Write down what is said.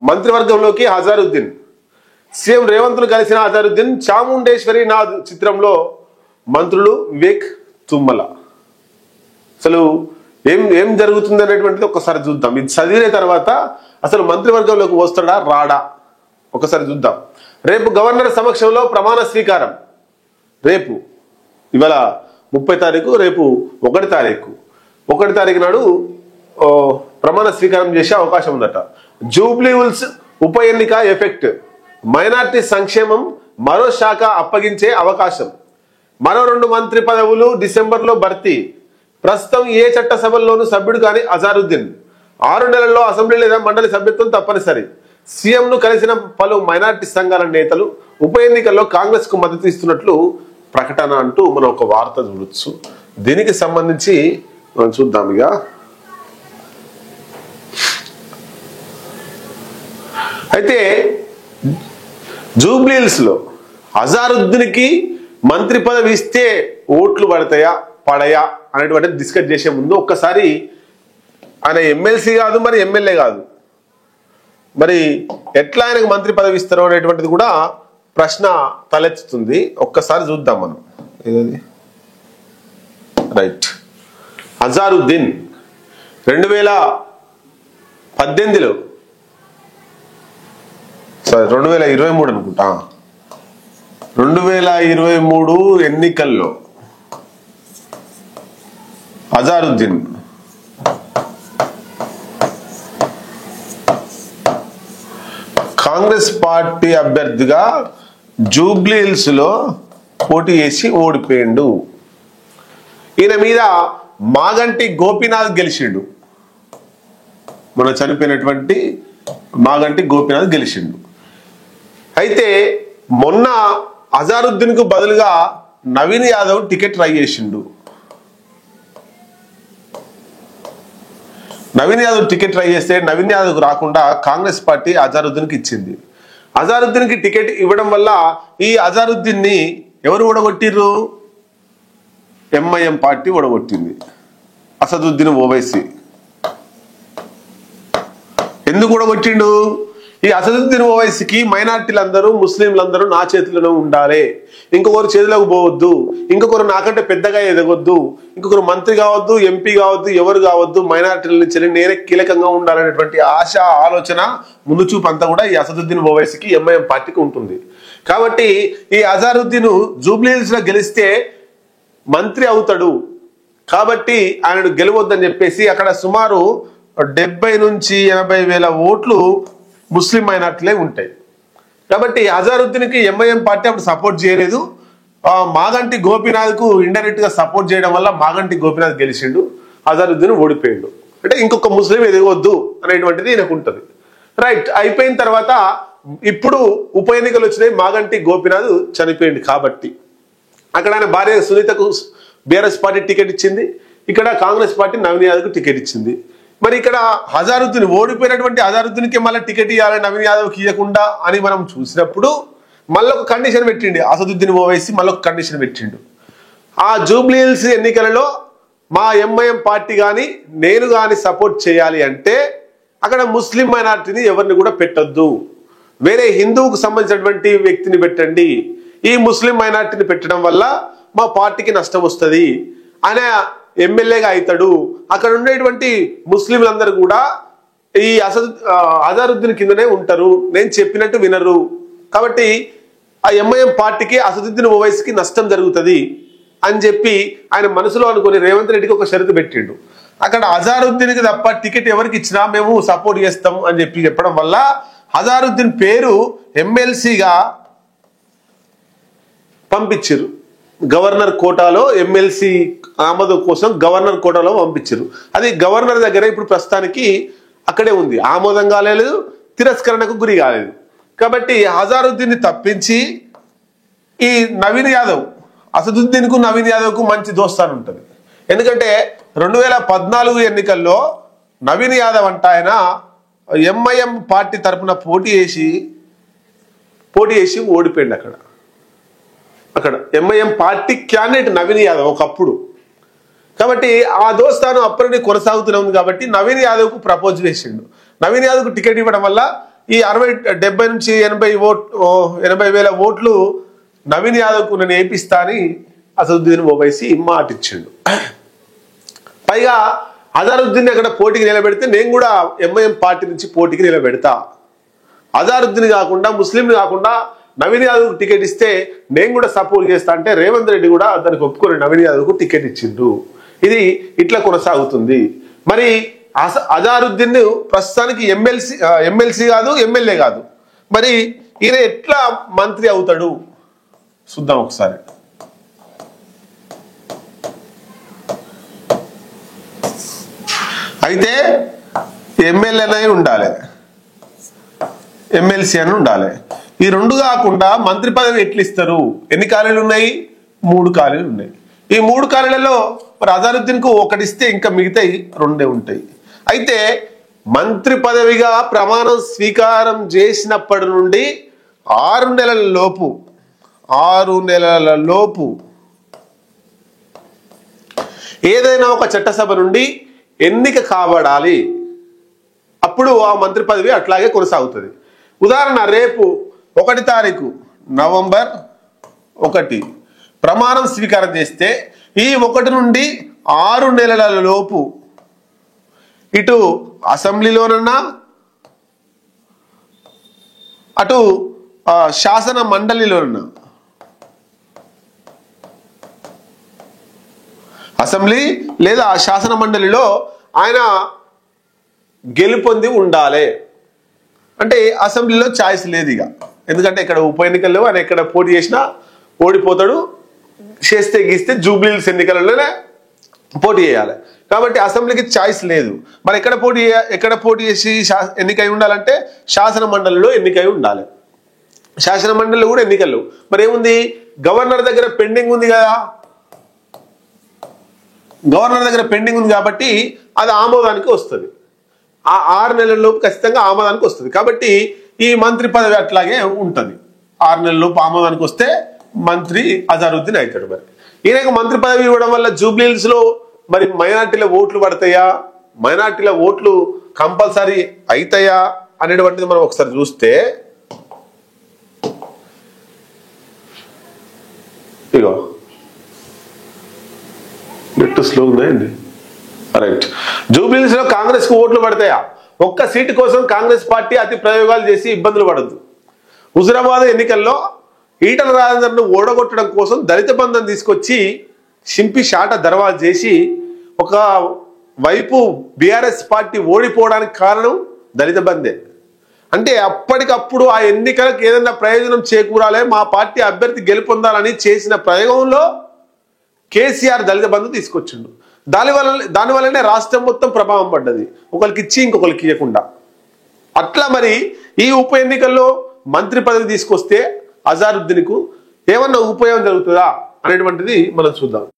మంత్రివర్గంలోకి Azharuddin. CM రేవంత్ను కలిసిన అజారుద్దీన్ చాముండేశ్వరి నాథ్ చిత్రంలో మంత్రులు వివేక్, తుమ్మల. అసలు ఏం ఏం జరుగుతుంది అనేటువంటిది ఒకసారి చూద్దాం. ఇది చదివిన తర్వాత అసలు మంత్రివర్గంలోకి వస్తాడా రాడా ఒకసారి చూద్దాం. రేపు గవర్నర్ సమక్షంలో ప్రమాణ స్వీకారం. రేపు ఇవాళ 30 తారీఖు, రేపు 1 తారీఖు. 1 తారీఖు నాడు ప్రమాణ స్వీకారం చేసే అవకాశం ఉందట. జూబ్లీ హిల్స్ ఉప ఎన్నిక ఎఫెక్ట్, మైనార్టీ సంక్షేమం మరో శాఖ అప్పగించే అవకాశం, మరో 2 మంత్రి పదవులు డిసెంబర్లో భర్తీ. ప్రస్తుతం ఏ చట్టసభల్లోనూ సభ్యుడు కాని అజారుద్దీన్ 6 నెలల్లో అసెంబ్లీ లేదా మండలి సభ్యత్వం తప్పనిసరి. సీఎంను కలిసిన పలు మైనార్టీ సంఘాల నేతలు ఉప ఎన్నికల్లో కాంగ్రెస్ కు మద్దతు ఇస్తున్నట్లు ప్రకటన అంటూ మనం ఒక వార్త చూడొచ్చు. దీనికి సంబంధించి మనం చూద్దాం. ఇక అయితే జూబ్లీ హిల్స్ లో అజారుద్దీన్కి మంత్రి పదవి ఇస్తే ఓట్లు పడయా అనేటువంటిది డిస్కస్ చేసే ముందు ఒక్కసారి ఆయన ఎమ్మెల్సీ కాదు, మరి ఎమ్మెల్యే కాదు, మరి ఎట్లా ఆయనకు మంత్రి పదవి ఇస్తారో అనేటువంటిది కూడా ప్రశ్న తలెత్తుతుంది. ఒక్కసారి చూద్దాం మనం. ఏదది రైట్. అజారుద్దీన్ 2018లో 2023 అనుకుంటా, 2023 ఎన్నికల్లో అజారుద్దీన్ కాంగ్రెస్ పార్టీ అభ్యర్థిగా జూబ్లీ హిల్స్ లో పోటీ చేసి ఓడిపోయిండు. ఈయన మీద మాగంటి గోపీనాథ్ గెలిచిండు. మన చనిపోయినటువంటి మాగంటి గోపీనాథ్ గెలిచిండు. అయితే మొన్న అజారుద్దీన్ కు బదులుగా నవీన్ యాదవ్ టికెట్ ట్రై చేసిండు. నవీన్ యాదవ్ టికెట్ ట్రై చేస్తే నవీన్ యాదవ్ రాకుండా కాంగ్రెస్ పార్టీ అజారుద్దీన్కి ఇచ్చింది. అజారుద్దీన్కి టికెట్ ఇవ్వడం వల్ల ఈ అజారుద్దీన్ ని ఎవరు ఓడగొట్టిర్రు? ఎంఐఎం పార్టీ ఓడగొట్టింది. అసదుద్దీన్ ఓవైసీ ఎందుకు ఓడగొట్టిండు? ఈ అసదుద్దీన్ ఓవైసీకి మైనార్టీలందరూ, ముస్లింలందరూ నా చేతిలోనే ఉండాలి, ఇంకొకరు చేతిలోకి పోవద్దు, ఇంకొకరు నాకంటే పెద్దగా ఎదగొద్దు, ఇంకొకరు మంత్రి కావద్దు, ఎంపీ కావద్దు, ఎవరు కావద్దు, మైనార్టీల నుంచి నేనే కీలకంగా ఉండాలనేటువంటి ఆశ, ఆలోచన, ముందు చూపు అంతా కూడా ఈ అసదుద్దీన్ ఓవైసీకి ఎంఐఎం పార్టీకి ఉంటుంది. కాబట్టి ఈ అజారుద్దీన్ జూబ్లీ హిల్స్ లో గెలిస్తే మంత్రి అవుతాడు, కాబట్టి ఆయన గెలవద్దని చెప్పేసి అక్కడ సుమారు 70 నుంచి 80 వేల ఓట్లు ముస్లిం మైనార్టీలే ఉంటాయి. కాబట్టి అజారుద్దీన్కి ఎంఐఎం పార్టీ అప్పుడు సపోర్ట్ చేయలేదు. మాగంటి గోపీనాథ్ కు ఇండైరెక్ట్ గా సపోర్ట్ చేయడం వల్ల మాగంటి గోపీనాథ్ గెలిచిండు, అజారుద్దీన్ ఓడిపోయిండు. అంటే ఇంకొక ముస్లిం ఎదగొద్దు అనేటువంటిది ఈయనకు ఉంటుంది. రైట్. అయిపోయిన తర్వాత ఇప్పుడు ఉప ఎన్నికలు వచ్చినాయి. మాగంటి గోపీనాథ్ చనిపోయింది కాబట్టి అక్కడ ఆయన భార్య సునీతకు బీఆర్ఎస్ పార్టీ టికెట్ ఇచ్చింది, ఇక్కడ కాంగ్రెస్ పార్టీ నవీన్ యాదవ్ కు టికెట్ ఇచ్చింది. మరి ఇక్కడ అజారుద్దీన్ ఓడిపోయినటువంటి అజారుద్దీన్కి మళ్ళీ టికెట్ ఇవ్వాలి, నవీన్ యాదవ్కి ఇవ్వకుండా అని మనం చూసినప్పుడు మళ్ళీ ఒక కండిషన్ పెట్టిండు అసదుద్దీన్ ఓవైసీ. మళ్ళీ ఒక కండిషన్ పెట్టిండు, ఆ జూబ్లీ హిల్స్ ఎన్నికలలో మా ఎంఐఎం పార్టీ కానీ నేను కానీ సపోర్ట్ చేయాలి అంటే అక్కడ ముస్లిం మైనార్టీని ఎవరిని కూడా పెట్టొద్దు, వేరే హిందువుకు సంబంధించినటువంటి వ్యక్తిని పెట్టండి. ఈ ముస్లిం మైనార్టీని పెట్టడం వల్ల మా పార్టీకి నష్టం వస్తుంది, అనే ఎమ్మెల్యేగా అవుతాడు. అక్కడ ఉండేటువంటి ముస్లింలందరూ కూడా ఈ అజారుద్దీన్ కిందనే ఉంటారు, నేను చెప్పినట్టు వినరు. కాబట్టి ఆ ఎంఐఎం పార్టీకి అసదుద్దీన్ ఓవైసీకి నష్టం జరుగుతుంది అని చెప్పి ఆయన మనసులో అనుకుని రేవంత్ రెడ్డికి ఒక షరతు పెట్టిండు. అక్కడ అజారుద్దీన్కి తప్ప టికెట్ ఎవరికి ఇచ్చినా మేము సపోర్ట్ చేస్తాం అని చెప్పడం వల్ల అజారుద్దీన్ పేరు ఎమ్మెల్సీగా పంపించారు. గవర్నర్ కోటాలో ఎమ్మెల్సీ ఆమోదం కోసం గవర్నర్ కోటాలో పంపించారు. అది గవర్నర్ దగ్గర ఇప్పుడు ప్రస్తుతానికి అక్కడే ఉంది, ఆమోదం కాలేదు, తిరస్కరణకు గురి కాలేదు. కాబట్టి అజారుద్దీన్ తప్పించి ఈ నవీన్ యాదవ్, అసదుద్దీన్ కు నవీన్ యాదవ్ కు మంచి దోస్తాను ఉంటుంది. ఎందుకంటే 2014 ఎన్నికల్లో నవీన్ యాదవ్ అంట ఆయన ఎంఐఎం పార్టీ తరఫున పోటీ చేసి ఓడిపోయింది. అక్కడ MIM party candidate Naveen Yadav ఒకప్పుడు. కాబట్టి ఆ దోస్తాను అప్పటిని కొనసాగుతూనే ఉంది. కాబట్టి నవీన్ యాదవ్ కు ప్రపోజ్ చేసిండు. నవీన్ యాదవ్ కు టికెట్ ఇవ్వడం వల్ల ఈ 70 నుంచి 80,000 ఓట్లు నవీన్ యాదవ్కు నేను వేపిస్తా అని అసదుద్దీన్ ఓవైసీ మాట ఇచ్చిండు. పైగా అజారుద్దీన్ అక్కడ పోటీకి నిలబెడితే నేను కూడా ఎంఐఎం పార్టీ నుంచి పోటీకి నిలబెడతా, అజారుద్దీన్ కాకుండా ముస్లింలు కాకుండా నవీన్ యాదవ్కు టికెట్ ఇస్తే నేను కూడా సపోర్ట్ చేస్తా అంటే రేవంత్ రెడ్డి కూడా దానికి ఒప్పుకొని నవీన్ యాదవ్కు టికెట్ ఇచ్చిండు. ఇది ఇట్లా కొనసాగుతుంది. మరి అజారుద్దీన్ ప్రస్తుతానికి ఎమ్మెల్సీ కాదు, ఎమ్మెల్యే కాదు. మరి ఈయన ఎట్లా మంత్రి అవుతాడు చూద్దాం ఒకసారి. అయితే ఎమ్మెల్యేనే ఉండాలి, ఎమ్మెల్సీ అని ఉండాలి. ఈ రెండు కాకుండా మంత్రి పదవి ఎట్లా ఇస్తారు? ఎన్ని ఖాళీలు ఉన్నాయి? 3 ఖాళీలు ఉన్నాయి. ఈ 3 ఖాళీలలో మరి అజారుద్దీన్ కు ఒకటి ఇస్తే ఇంకా మిగతాయి 2 ఉంటాయి. అయితే మంత్రి పదవిగా ప్రమాణం స్వీకారం చేసినప్పటి నుండి 6 నెలల లోపు ఏదైనా ఒక చట్టసభ నుండి ఎన్నిక కాబడాలి. అప్పుడు ఆ మంత్రి పదవి అట్లాగే కొనసాగుతుంది. ఉదాహరణ, రేపు 1 తారీఖు నవంబర్ 1 ప్రమాణం స్వీకారం చేస్తే ఈ 1 నుండి 6 నెలల లోపు ఇటు అసెంబ్లీలోనన్నా అటు శాసన మండలిలోనన్నా, అసెంబ్లీ లేదా శాసన మండలిలో ఆయన గెలుపొంది ఉండాలి. అంటే అసెంబ్లీలో ఛాయిస్ లేదు ఇక, ఎందుకంటే ఇక్కడ ఉప ఎన్నికల్లో ఆయన ఎక్కడ పోటీ చేసినా ఓడిపోతాడు. చేస్తే గీస్తే జూబ్లీహిల్స్ ఎన్నికలలోనే పోటీ చేయాలి. కాబట్టి అసెంబ్లీకి ఛాయిస్ లేదు. మరి ఎక్కడ పోటీ చేసి ఎన్నికై ఉండాలంటే శాసన మండలిలో ఎన్నికై ఉండాలి. శాసన మండలిలో కూడా ఎన్నికలు మరి ఏముంది, గవర్నర్ దగ్గర పెండింగ్ ఉంది కదా, గవర్నర్ దగ్గర పెండింగ్ ఉంది కాబట్టి అది ఆమోదానికి వస్తుంది. ఆ 6 నెలల్లోపు ఖచ్చితంగా ఆమోదానికి వస్తుంది. కాబట్టి ఈ మంత్రి పదవి అట్లాగే ఉంటుంది. 6 నెలల్లోపు ఆమోదానికి వస్తే మంత్రి అజారుద్దీన్ అవుతాడు. మరి ఈయనకు మంత్రి పదవి ఇవ్వడం వల్ల జూబ్లీహిల్స్ లో మరి మైనార్టీల ఓట్లు పడతాయా, మైనార్టీల ఓట్లు కంపల్సరీ అవుతాయా అనేటువంటిది మనం ఒకసారి చూస్తే, ఇగో నెట్ స్లో ఉందండి. రైట్, జూబ్లీహిల్స్ లో కాంగ్రెస్ కు ఓట్లు పడతాయా? ఒక్క సీటు కోసం కాంగ్రెస్ పార్టీ అతి ప్రయోగాలు చేసి ఇబ్బందులు పడద్దు. హుజురాబాద్ ఎన్నికల్లో ఈటల రాజేందర్ను ఓడగొట్టడం కోసం దళిత బంధం తీసుకొచ్చి చింపి షాట దర్వాజు చేసి ఒక వైపు బీఆర్ఎస్ పార్టీ ఓడిపోవడానికి కారణం దళిత బంధే. అంటే అప్పటికప్పుడు ఆ ఎన్నికలకు ఏదైనా ప్రయోజనం చేకూరాలే, మా పార్టీ అభ్యర్థి గెలుపొందాలని చేసిన ప్రయోగంలో కేసీఆర్ దళిత బంధు తీసుకొచ్చిండు. దానివల్లనే రాష్ట్రం మొత్తం ప్రభావం పడ్డది, ఒకరికి ఇచ్చి ఇంకొకరికి ఇవ్వకుండా. అట్లా మరి ఈ ఉప ఎన్నికల్లో మంత్రి పదవి తీసుకొస్తే అజారుద్దీన్కు ఏమన్నా ఉపయోగం జరుగుతుందా అనేటువంటిది మనం చూద్దాం.